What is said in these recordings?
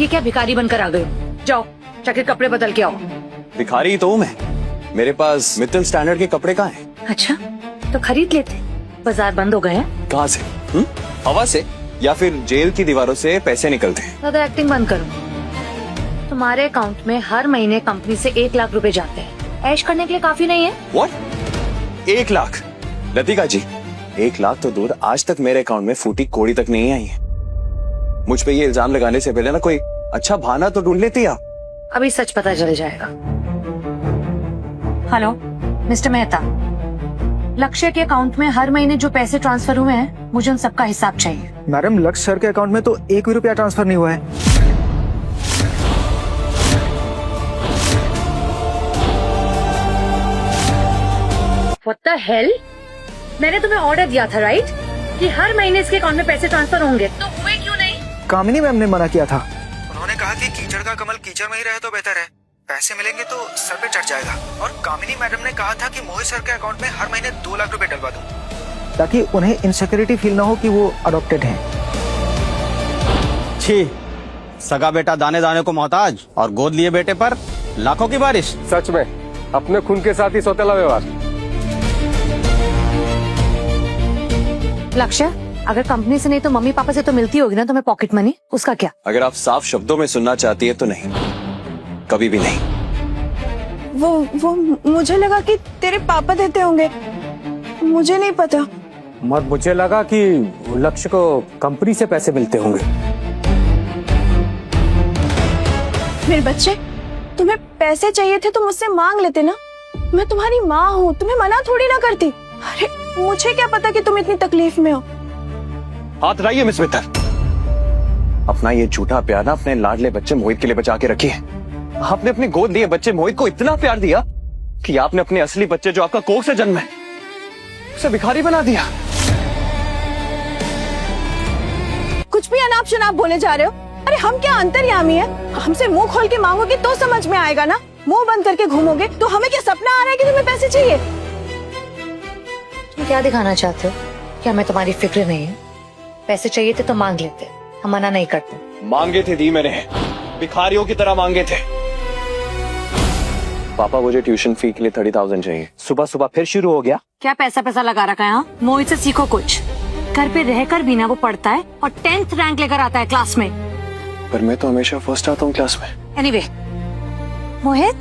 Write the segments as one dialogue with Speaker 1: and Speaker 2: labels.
Speaker 1: ये क्या भिखारी बनकर आ गए हो? जाओ जाके कपड़े बदल के आओ।
Speaker 2: भिखारी तो हूँ मैं, मेरे पास मित्तल स्टैंडर्ड के कपड़े कहाँ हैं?
Speaker 1: अच्छा तो खरीद लेते। बाजार बंद हो गए हैं।
Speaker 2: कहाँ से? हवा से या फिर जेल की दीवारों से पैसे निकलते हैं?
Speaker 1: ज्यादा एक्टिंग बंद करो। तुम्हारे अकाउंट में हर महीने कंपनी से 1 लाख रुपए जाते हैं। ऐश करने के लिए काफी नहीं है?
Speaker 2: व्हाट? 1 लाख? लतिका जी 1 लाख तो दूर, आज तक मेरे अकाउंट में फूटी कोड़ी तक नहीं आई है। मुझ पे ये इल्जाम लगाने से पहले ना कोई अच्छा बहाना तो ढूंढ लेती आप।
Speaker 1: अभी सच पता चल जाएगा। हेलो मिस्टर मेहता, लक्ष्य के अकाउंट में हर महीने जो पैसे ट्रांसफर हुए हैं मुझे उन सबका हिसाब चाहिए।
Speaker 3: मैडम लक्ष्य सर के अकाउंट में तो 1 भी रुपया ट्रांसफर नहीं हुआ है।
Speaker 1: What the hell? मैंने तुम्हें ऑर्डर दिया था राइट कि हर महीने इसके अकाउंट में पैसे ट्रांसफर होंगे, तो हुए क्यों नहीं?
Speaker 3: कामिनी मैम ने मना किया था। उन्होंने कहा कि कीचड़ का कमल कीचड़ में ही रहे तो बेहतर है, पैसे मिलेंगे तो सर पे चढ़ जाएगा। और कामिनी मैडम ने कहा था कि मोहित सर के अकाउंट में हर महीने 2 लाख रुपए डलवा दूं, ताकि उन्हें इनसिक्योरिटी फील ना हो कि वो अडॉप्टेड हैं।
Speaker 4: छी, सगा बेटा दाने दाने को मोहताज और गोद लिए बेटे पर लाखों की बारिश।
Speaker 5: सच में अपने खून के साथ ही सौतेला व्यवहार।
Speaker 1: लक्ष्य अगर कंपनी से नहीं तो मम्मी पापा से तो मिलती होगी ना तुम्हें पॉकेट मनी, उसका क्या?
Speaker 2: अगर आप साफ शब्दों में सुनना चाहती है तो नहीं, कभी भी नहीं।
Speaker 6: वो मुझे लगा कि तेरे पापा देते होंगे, मुझे नहीं पता।
Speaker 5: मत मुझे लगा कि लक्ष्य को कंपनी से पैसे मिलते होंगे।
Speaker 6: मेरे बच्चे, तुम्हें पैसे चाहिए थे तो मुझसे मांग लेते ना। मैं तुम्हारी माँ हूँ, तुम्हें मना थोड़ी ना करती। अरे मुझे क्या पता कि तुम इतनी तकलीफ में हो।
Speaker 2: हाथ हटाइए मिस मित्तल। अपना ये झूठा प्यार ना अपने लाडले बच्चे मोहित के लिए बचा के रखिए। आपने अपने गोद लिए बच्चे मोहित को इतना प्यार दिया कि आपने अपने असली बच्चे जो आपका कोख से जन्म है उसे भिखारी बना दिया।
Speaker 6: कुछ भी अनाप शनाप बोले जा रहे हो। अरे हम क्या अंतर्यामी है? हमसे मुंह खोल के मांगोगे तो समझ में आएगा ना। मुंह बंद करके घूमोगे तो हमें क्या सपना आ रहा है कि तुम्हें पैसे चाहिए?
Speaker 1: तुम क्या दिखाना चाहते हो? क्या हमें तुम्हारी फिक्र नहीं है? पैसे चाहिए थे तो मांग लेते, हम मना नहीं करते।
Speaker 2: मांगे थे दी मैंने, भिखारियों की तरह मांगे थे। पापा मुझे ट्यूशन फी के लिए 30,000 चाहिए। सुबह सुबह फिर शुरू हो गया।
Speaker 1: क्या पैसा लगा रखा है? हाँ मोहित से सीखो कुछ। घर पे रहकर भी ना वो पढ़ता है और 10th रैंक लेकर आता है क्लास में।
Speaker 2: पर मैं तो हमेशा फर्स्ट आता हूँ क्लास में।
Speaker 1: एनीवे मोहित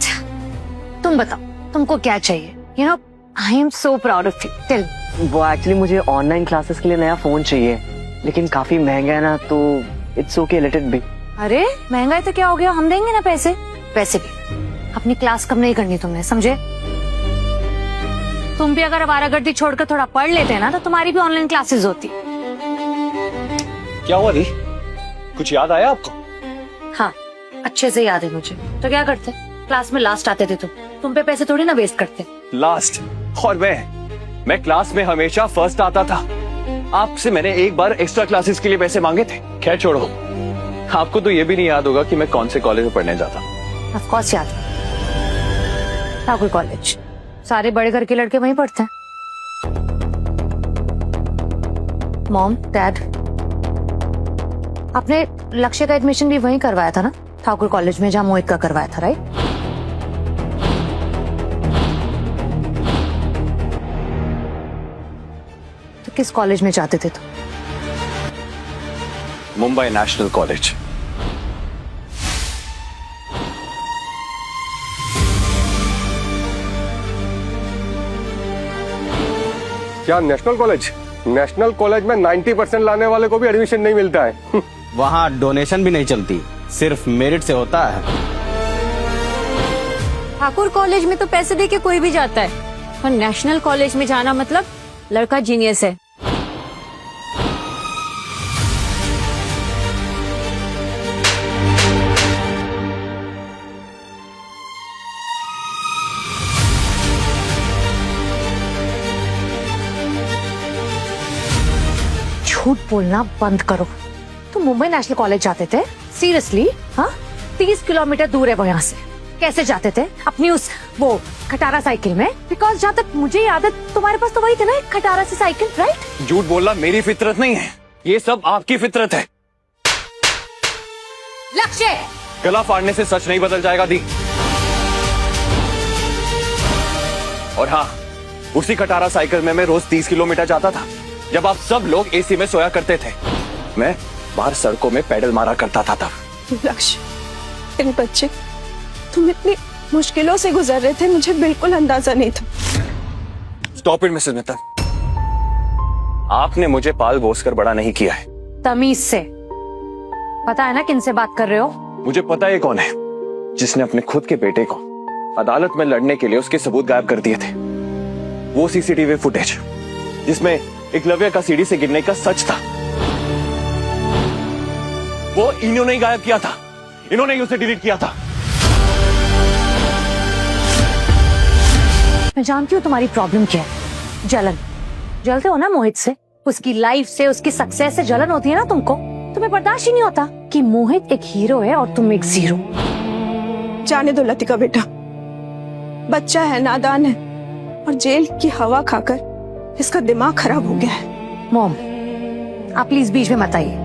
Speaker 1: तुम बताओ तुमको क्या चाहिए? You know I am so proud of you. Tell.
Speaker 7: वो एक्चुअली मुझे ऑनलाइन क्लासेस के लिए नया फोन चाहिए, लेकिन काफी महंगा है ना, तो it's okay let it be.
Speaker 1: अरे महंगा है तो क्या हो गया, हम देंगे ना पैसे। वैसे भी अपनी क्लास कम नहीं करनी तुमने, समझे? तुम भी अगर आवारागर्दी छोड़कर थोड़ा पढ़ लेते ना तो तुम्हारी भी ऑनलाइन क्लासेस होती।
Speaker 2: क्या हुआ दी? कुछ याद आया आपको?
Speaker 1: हाँ अच्छे से याद है मुझे। तो क्या करते? क्लास में लास्ट आते थे तुम पे पैसे थोड़ी ना वेस्ट करते।
Speaker 2: लास्ट? और मैं क्लास में हमेशा फर्स्ट आता था। आपसे मैंने एक बार एक्स्ट्रा क्लासेस के लिए पैसे मांगे थे। खैर छोड़ो, आपको तो ये भी नहीं याद होगा कि मैं कौन से कॉलेज में पढ़ने जाता।
Speaker 1: ऑफ कोर्स याद है, ठाकुर कॉलेज। सारे बड़े घर के लड़के वहीं पढ़ते हैं। मॉम डैड, आपने लक्ष्य का एडमिशन भी वहीं करवाया था ना, ठाकुर कॉलेज में जहाँ मोहित का करवाया था, राइट? तो किस कॉलेज में जाते थे तुम?
Speaker 2: Mumbai national college.
Speaker 5: क्या नेशनल कॉलेज? नेशनल कॉलेज में 90% लाने वाले को भी एडमिशन नहीं मिलता है।
Speaker 4: वहाँ डोनेशन भी नहीं चलती, सिर्फ मेरिट से होता है।
Speaker 8: ठाकुर कॉलेज में तो पैसे दे के कोई भी जाता है, और नेशनल कॉलेज में जाना मतलब लड़का जीनियस है।
Speaker 1: झूठ बोलना बंद करो। तुम मुंबई नेशनल कॉलेज जाते थे? सीरियसली? हाँ 30 किलोमीटर दूर है वो यहाँ से। कैसे जाते थे? अपनी उस वो खटारा साइकिल में? बिकॉज जहाँ तक मुझे याद है तुम्हारे पास तो वही थे ना, एक खटारा सी साइकिल, राइट?
Speaker 2: झूठ बोलना मेरी फितरत नहीं है, ये सब आपकी फितरत है।
Speaker 1: लक्ष्य,
Speaker 2: गला फाड़ने से सच नहीं बदल जाएगा दी। और हाँ, उसी खटारा साइकिल में मैं रोज 30 किलोमीटर जाता था जब आप सब लोग एसी में सोया करते थे। मैं बाहर सड़कों में पैडल मारा करता था तब।
Speaker 6: लक्ष्य, इन बच्चे तुम इतनी मुश्किलों से गुजर रहे थे, मुझे बिल्कुल अंदाजा नहीं था।
Speaker 2: स्टॉप इट मिसेस मित्तल, आपने मुझे पाल पोस कर बड़ा नहीं किया है।
Speaker 1: तमीज से। पता है ना किनसे बात कर रहे हो?
Speaker 2: मुझे पता है कौन है जिसने अपने खुद के बेटे को अदालत में लड़ने के लिए उसके सबूत गायब कर दिए थे। वो सीसीटीवी फुटेज जिसमें एकलव्य का सीढ़ी से गिरने का सच था, वो इन्होंने ही गायब किया था, इन्होंने ही उसे डिलीट किया था।
Speaker 1: मैं जानती हूँ तुम्हारी प्रॉब्लम क्या है। जलन। जलते हो ना मोहित से, उसकी लाइफ से, उसकी सक्सेस से जलन होती है ना तुमको। तुम्हें बर्दाश्त ही नहीं होता कि मोहित एक हीरो है और तुम एक जीरो।
Speaker 6: जाने दो लतिका बेटा, बच्चा है, नादान है, और जेल की हवा खाकर इसका दिमाग खराब हो गया है।
Speaker 1: मॉम, आप प्लीज बीच में मत आइए।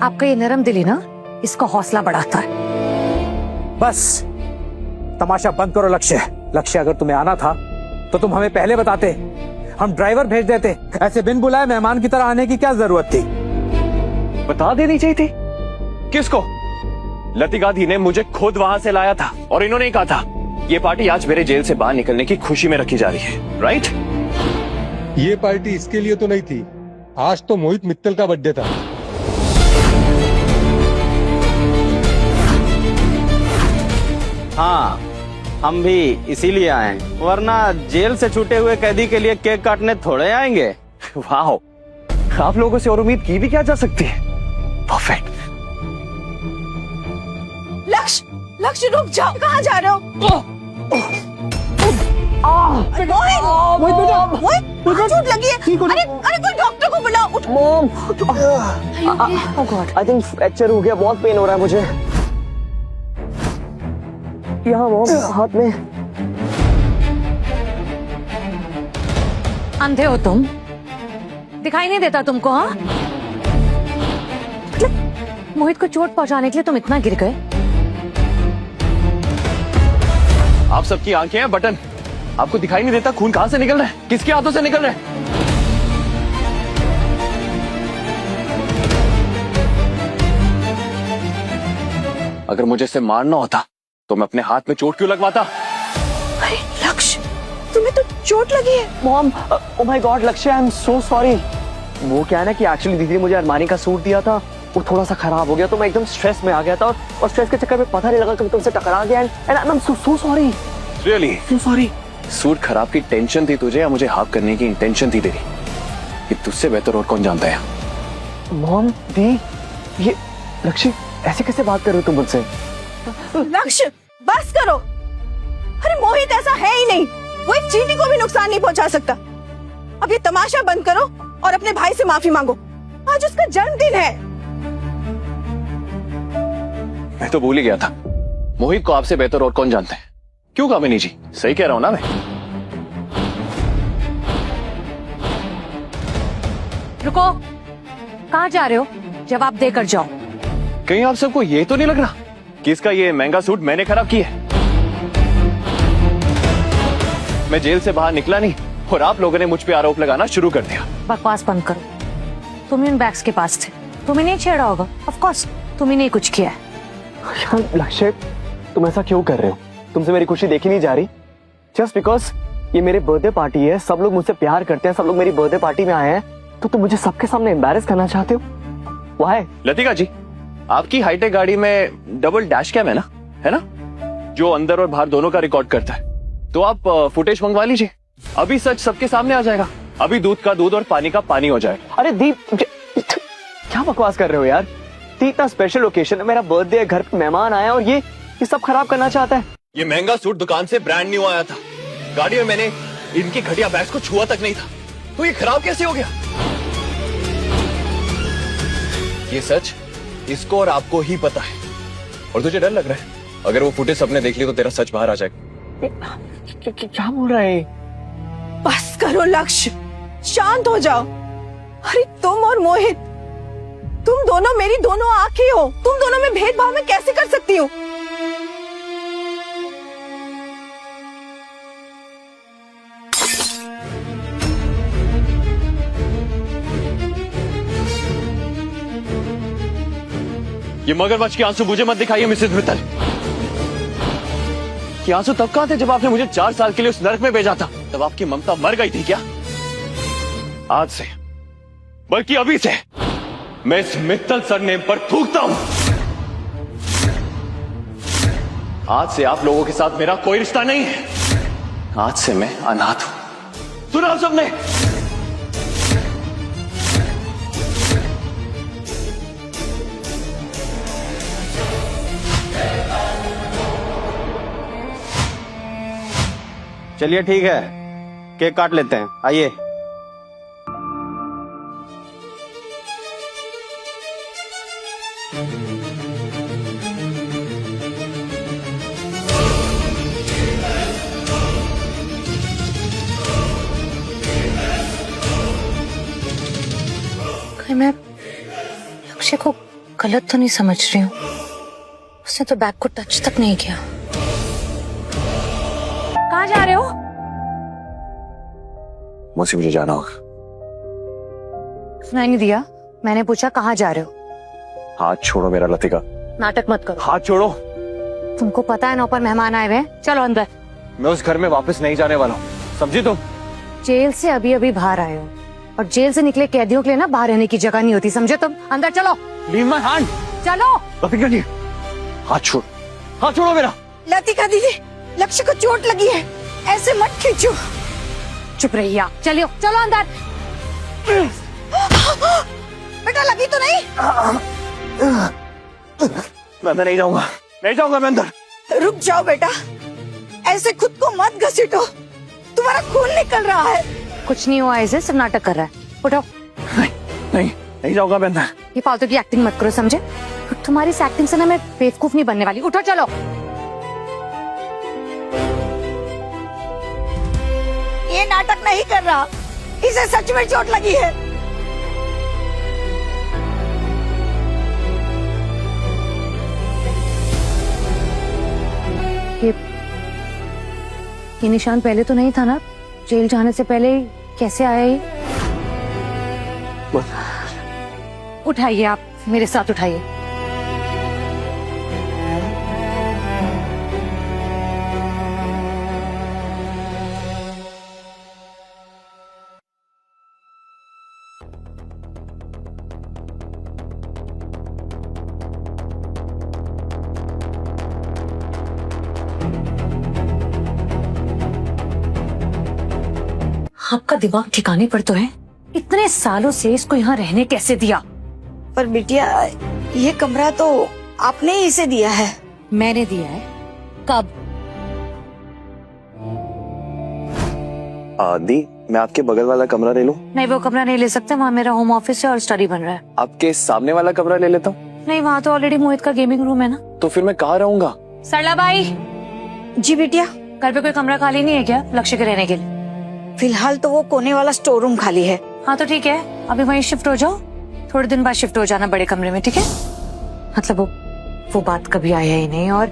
Speaker 1: आपका ये नरम दिली ना इसका हौसला बढ़ाता है।
Speaker 9: बस तमाशा बंद करो लक्ष्य। लक्ष्य, अगर तुम्हें आना था तो तुम हमें पहले बताते, हम ड्राइवर भेज देते। ऐसे बिन बुलाए मेहमान की तरह आने की क्या जरूरत थी?
Speaker 2: बता देनी चाहिए थी। किसको? लतिका दी ने मुझे खुद वहां से लाया था और इन्होंने ही कहा था ये पार्टी आज मेरे जेल से बाहर निकलने की खुशी में रखी जा रही है। राइट?
Speaker 5: ये पार्टी इसके लिए तो नहीं थी, आज तो मोहित मित्तल का बर्थडे था।
Speaker 4: हाँ, हम भी इसीलिए आए, वरना जेल से छूटे हुए कैदी के लिए केक काटने थोड़े आएंगे।
Speaker 2: वाह, आप लोगों से और उम्मीद की भी क्या जा सकती है। परफेक्ट।
Speaker 6: लक्ष्य, लक्ष्य रुक जाओ, कहाँ जा रहे हो? मोहित बेटा, मोहित चोट लगी है। अरे अरे कोई डॉक्टर को बुलाओ। उठ।
Speaker 7: Mom,
Speaker 1: Oh God.
Speaker 7: I think fracture हो गया, बहुत पेन हो रहा है मुझे। यहाँ मॉम, हाथ में।
Speaker 1: अंधे हो तुम? दिखाई नहीं देता तुमको? हाँ, मतलब मोहित को चोट पहुंचाने के लिए तुम इतना गिर गए?
Speaker 2: आप सबकी आंखें हैं बटन, आपको दिखाई नहीं देता खून कहां से निकल रहा है, किसके हाथों से निकल रहा है? अगर मुझे इसे मारना होता तो मैं अपने हाथ में चोट क्यों लगवाता?
Speaker 6: अरे लक्ष्य, तुम्हें तो चोट लगी है।
Speaker 7: मॉम, ओ माय गॉड लक्ष्य, आई एम सो सॉरी। वो क्या है ना कि एक्चुअली दीदी ने मुझे अरमानी का सूट दिया था, वो थोड़ा सा खराब हो गया तो मैं एकदम स्ट्रेस में आ गया था, और स्ट्रेस के चक्कर में पता नहीं लगा कि मैं तुमसे टकरा गया। And I am so sorry.
Speaker 2: Really?
Speaker 7: So sorry.
Speaker 2: Suit खराब की टेंशन थी तुझे या मुझे हाफ करने की इंटेंशन थी तेरी? ये तुझसे बेहतर और कौन जानता है?
Speaker 7: मॉम, दी, ये लक्ष्य ऐसे कैसे बात कर रहे हो तुम मुझसे?
Speaker 6: लक्ष्य बस करो। अरे मोहित ऐसा है ही नहीं, वो एक चींटी को भी नुकसान नहीं पहुंचा सकता। अब ये तमाशा बंद करो और अपने भाई से माफी मांगो, आज उसका जन्मदिन है।
Speaker 2: मैं तो भूल ही गया था, मोहित को आपसे बेहतर और कौन जानता है। क्यों कामिनी जी, सही कह रहा हूं ना मैं?
Speaker 1: रुको, कहाँ जा रहे हो? जवाब देकर जाओ।
Speaker 2: कहीं आप सबको ये तो नहीं लग रहा कि इसका ये महंगा सूट मैंने खराब किया है? मैं जेल से बाहर निकला नहीं और आप लोगों ने मुझ पे आरोप लगाना शुरू कर दिया।
Speaker 1: बकवास बंद करो। तुम ही उन बैग्स के पास थे, तुम्हें नहीं छेड़ा होगा। ऑफ कोर्स तुम ही नहीं कुछ किया है।
Speaker 7: यार लक्ष्य, तुम ऐसा क्यों कर रहे हो? तुमसे मेरी खुशी देखी नहीं जा रही? जस्ट बिकॉज ये मेरे बर्थडे पार्टी है, सब लोग मुझसे प्यार करते हैं, सब लोग मेरी बर्थडे पार्टी में आए हैं, तो तुम मुझे सबके सामने एम्बैरेस करना चाहते हो? व्हाई?
Speaker 2: लतिका जी, आपकी हाईटेक गाड़ी में डबल डैश कैम है ना, जो अंदर और बाहर दोनों का रिकॉर्ड करता है। तो आप फुटेज मंगवा लीजिए, अभी सच सबके सामने आ जाएगा। अभी दूध का दूध और पानी का पानी हो जाएगा।
Speaker 7: अरे दीप, क्या बकवास कर रहे हो यार? इतना स्पेशल ओकेजन है, मेरा बर्थडे है, घर पे मेहमान आया और ये सब खराब करना चाहता है।
Speaker 2: ये महंगा सूट दुकान से ब्रांड न्यू आया था, गाड़ी में मैंने इनकी घटिया बैग्स को छुआ तक नहीं था, तो ये खराब कैसे हो गया? ये सच इसको और आपको ही पता है, और तुझे डर लग रहा है अगर वो फुटेज सबने देख ली तो तेरा सच बाहर आ जाएगा।
Speaker 7: क्या बोल रहा है?
Speaker 6: बस करो लक्ष्य, शांत हो जाओ। अरे तुम और मोहित तुम दोनों मेरी दोनों आंखें हो, तुम दोनों में भेदभाव मैं कैसे कर सकती हूँ?
Speaker 2: ये मगरमच्छ के आंसू मुझे मत दिखाइए मिसेस मित्तल। ये आंसू तब कहां थे जब आपने मुझे 4 साल के लिए उस नरक में भेजा था? तब आपकी ममता मर गई थी क्या? आज से, बल्कि अभी से, मैं इस मित्तल सरनेम पर थूकता हूं। आज से आप लोगों के साथ मेरा कोई रिश्ता नहीं है। आज से मैं अनाथ हूं। सुना सबने?
Speaker 4: चलिए ठीक है, केक काट लेते हैं, आइए।
Speaker 1: कहीं मैं लक्ष्य को गलत तो नहीं समझ रही हूँ? उसने तो बैग को टच तक नहीं किया। कहाँ जा रहे हो?
Speaker 2: मुझसे मुझे जाना होगा।
Speaker 1: सुनाई नहीं दिया? मैंने पूछा कहाँ जा रहे हो?
Speaker 2: हाथ छोड़ो मेरा लतिका।
Speaker 1: नाटक मत करो।
Speaker 2: हाथ छोड़ो।
Speaker 1: तुमको पता है ना ऊपर मेहमान आए हुए हैं, चलो अंदर।
Speaker 2: मैं उस घर में वापस नहीं जाने वाला हूँ, समझी तुम?
Speaker 1: जेल से अभी अभी बाहर आए हो और जेल से निकले कैदियों के लिए ना बाहर रहने की जगह नहीं होती, समझे तुम? अंदर चलो।
Speaker 2: Leave my hand.
Speaker 1: चलो।
Speaker 2: लतिका जी, हाथ छोड़, हाथ छोड़ो मेरा।
Speaker 6: लतिका दीदी, लक्ष्य को चोट लगी है, ऐसे मत खींचो।
Speaker 1: चुप रहिए आप, चलिए चलो अंदर।
Speaker 6: बेटा लगी तो नहीं?
Speaker 2: मैं अंदर नहीं जाऊंगा, नहीं जाऊंगा मैं अंदर।
Speaker 6: रुक जाओ बेटा, ऐसे खुद को मत घसीटो, तुम्हारा खून निकल रहा है।
Speaker 1: कुछ नहीं हुआ, ऐसे सिर्फ नाटक कर रहा है। उठो।
Speaker 2: नहीं जाऊंगा मैं अंदर।
Speaker 1: ये फालतू की एक्टिंग मत करो, समझे? तुम्हारी इस एक्टिंग से ना मैं बेवकूफ नहीं बनने वाली। उठो चलो।
Speaker 6: ये नाटक नहीं कर रहा, इसे सच में चोट लगी है।
Speaker 1: ये निशान पहले तो नहीं था ना? जेल जाने से पहले कैसे आया ये? उठाइए आप, मेरे साथ उठाइए। आपका दिमाग ठिकाने पर तो है? इतने सालों से इसको यहाँ रहने कैसे दिया?
Speaker 6: पर बिटिया, ये कमरा तो आपने ही इसे दिया है।
Speaker 1: मैंने दिया है? कब?
Speaker 2: दी, मैं आपके बगल वाला कमरा ले लूं?
Speaker 1: नहीं, वो कमरा नहीं ले सकते, वहाँ मेरा होम ऑफिस है और स्टडी बन रहा है।
Speaker 2: आपके सामने वाला कमरा ले लेता हूँ?
Speaker 1: नहीं, वहाँ तो ऑलरेडी मोहित का गेमिंग रूम है ना।
Speaker 2: तो फिर मैं कहाँ रहूंगा?
Speaker 1: सरला बाई।
Speaker 6: जी बिटिया।
Speaker 1: घर पे कोई कमरा खाली नहीं है क्या लक्ष्य के रहने के लिए?
Speaker 6: फिलहाल तो वो कोने वाला स्टोर रूम खाली है।
Speaker 1: हाँ तो ठीक है, अभी वहीं शिफ्ट हो जाओ, थोड़े दिन बाद शिफ्ट हो जाना बड़े कमरे में, ठीक है? मतलब वो बात कभी आया ही नहीं, और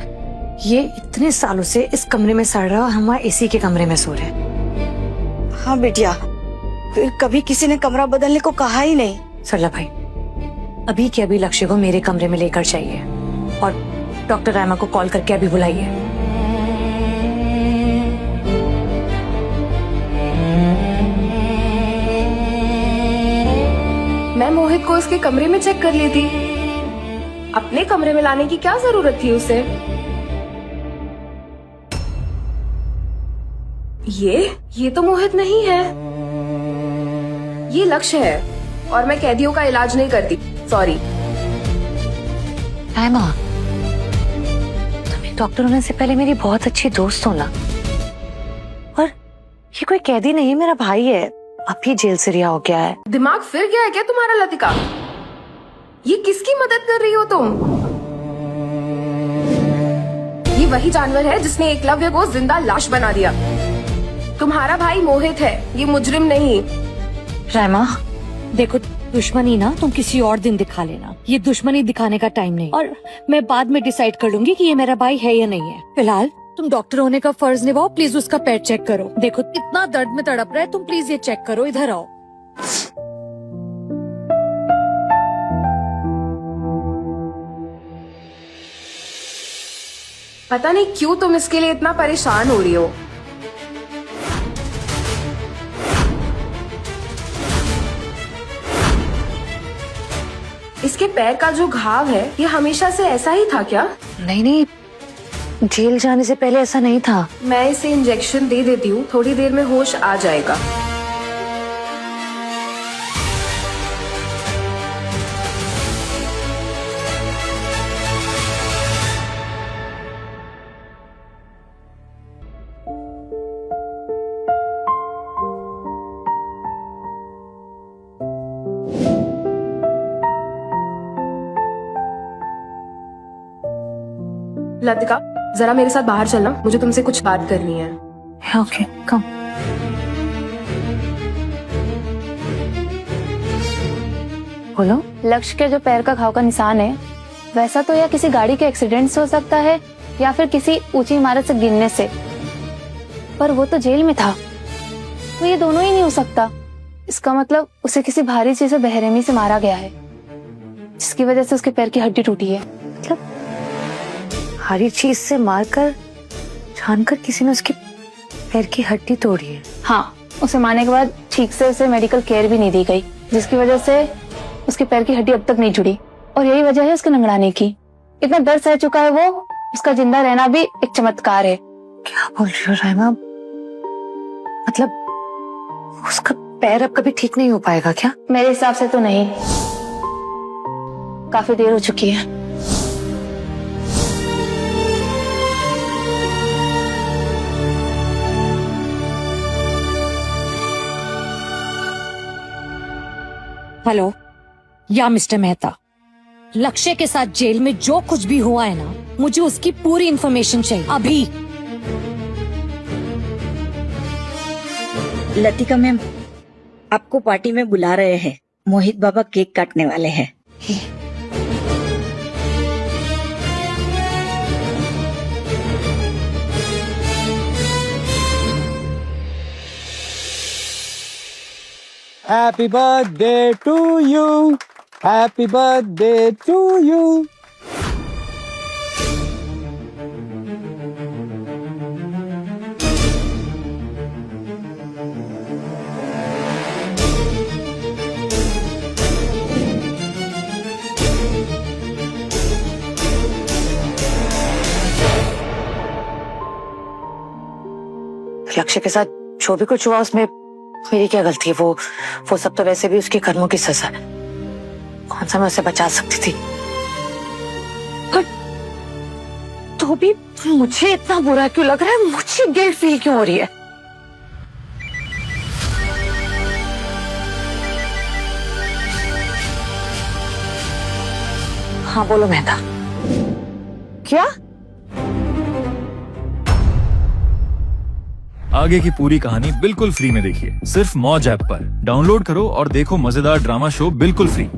Speaker 1: ये इतने सालों से इस कमरे में सड़ रहा है और हम वहाँ एसी के कमरे में सो रहे हैं।
Speaker 6: हाँ बिटिया, फिर कभी किसी ने कमरा बदलने को कहा ही नहीं।
Speaker 1: सरला भाई, अभी के अभी लक्ष्य को मेरे कमरे में लेकर चाहिए और डॉक्टर रायमा को कॉल करके अभी बुलाइए।
Speaker 10: मैं मोहित को उसके कमरे में चेक कर ली थी, अपने कमरे में लाने की क्या जरूरत थी उसे? ये तो मोहित नहीं है, ये लक्ष्य है और मैं कैदियों का इलाज नहीं करती, सॉरी।
Speaker 1: रायमा, तुम्हें डॉक्टर होने से पहले मेरी बहुत अच्छी दोस्त हो ना, और ये कोई कैदी नहीं है, मेरा भाई है, अभी जेल से रिहा हो गया है।
Speaker 10: दिमाग फिर गया है क्या तुम्हारा लतिका? ये किसकी मदद कर रही हो तुम? ये वही जानवर है जिसने एकलव्य को जिंदा लाश बना दिया। तुम्हारा भाई मोहित है, ये मुजरिम नहीं।
Speaker 1: रायमा देखो, दुश्मनी ना तुम किसी और दिन दिखा लेना, ये दुश्मनी दिखाने का टाइम नहीं। और मैं बाद में डिसाइड कर लूंगी कि ये मेरा भाई है या नहीं है। फिलहाल तुम डॉक्टर होने का फर्ज निभाओ, प्लीज उसका पेट चेक करो। देखो इतना दर्द में तड़प रहा है, तुम प्लीज ये चेक करो, इधर आओ।
Speaker 10: पता नहीं क्यों तुम इसके लिए इतना परेशान हो रही हो। इसके पैर का जो घाव है ये हमेशा से ऐसा ही था क्या?
Speaker 1: नहीं नहीं, जेल जाने से पहले ऐसा नहीं था।
Speaker 10: मैं इसे इंजेक्शन दे देती हूँ, थोड़ी देर में होश आ जाएगा। लतिका, जरा मेरे साथ बाहर चलना, मुझे तुमसे कुछ बात करनी है।
Speaker 1: ओके, कम। बोलो।
Speaker 11: लक्ष्य के जो पैर का घाव का निशान है, वैसा तो या किसी गाड़ी के एक्सीडेंट से हो सकता है या फिर किसी ऊंची इमारत से गिरने से, पर वो तो जेल में था, तो ये दोनों ही नहीं हो सकता। इसका मतलब उसे किसी भारी चीज से बेरहमी से मारा गया है, जिसकी वजह से उसके पैर की हड्डी टूटी है।
Speaker 1: मतलब भारी चीज से मारकर जानकर किसी ने उसके पैर की हड्डी तोड़ी है?
Speaker 11: हाँ, उसे मारने के बाद ठीक से उसे मेडिकल केयर भी नहीं दी गई, जिसकी वजह से उसके पैर की हड्डी अब तक नहीं जुड़ी, और यही वजह है उसके लंगड़ाने की। इतना दर्द सह चुका है वो, उसका जिंदा रहना भी एक चमत्कार है।
Speaker 1: क्या बोल रही हो राइमा? मतलब उसका पैर अब कभी ठीक नहीं हो पाएगा क्या?
Speaker 11: मेरे हिसाब से तो नहीं, काफी देर हो चुकी है।
Speaker 1: हेलो, या मिस्टर मेहता, लक्ष्य के साथ जेल में जो कुछ भी हुआ है ना, मुझे उसकी पूरी इन्फॉर्मेशन चाहिए अभी।
Speaker 12: लतिका मैम, आपको पार्टी में बुला रहे हैं। मोहित बाबा केक काटने वाले हैं।
Speaker 9: Happy birthday to you, happy birthday to you.
Speaker 1: Lakshya के साथ जो भी कुछ हुआ उसमें मेरी क्या गलती है? वो सब तो वैसे भी उसके कर्मों की सजा है। कौन सा मैं उसे बचा सकती थी? पर तो भी मुझे इतना बुरा क्यों लग रहा है? मुझे गिल्ट फील क्यों हो रही है? हाँ बोलो मेहता। क्या?
Speaker 13: आगे की पूरी कहानी बिल्कुल फ्री में देखिए, सिर्फ मौज ऐप पर। डाउनलोड करो और देखो मजेदार ड्रामा शो बिल्कुल फ्री।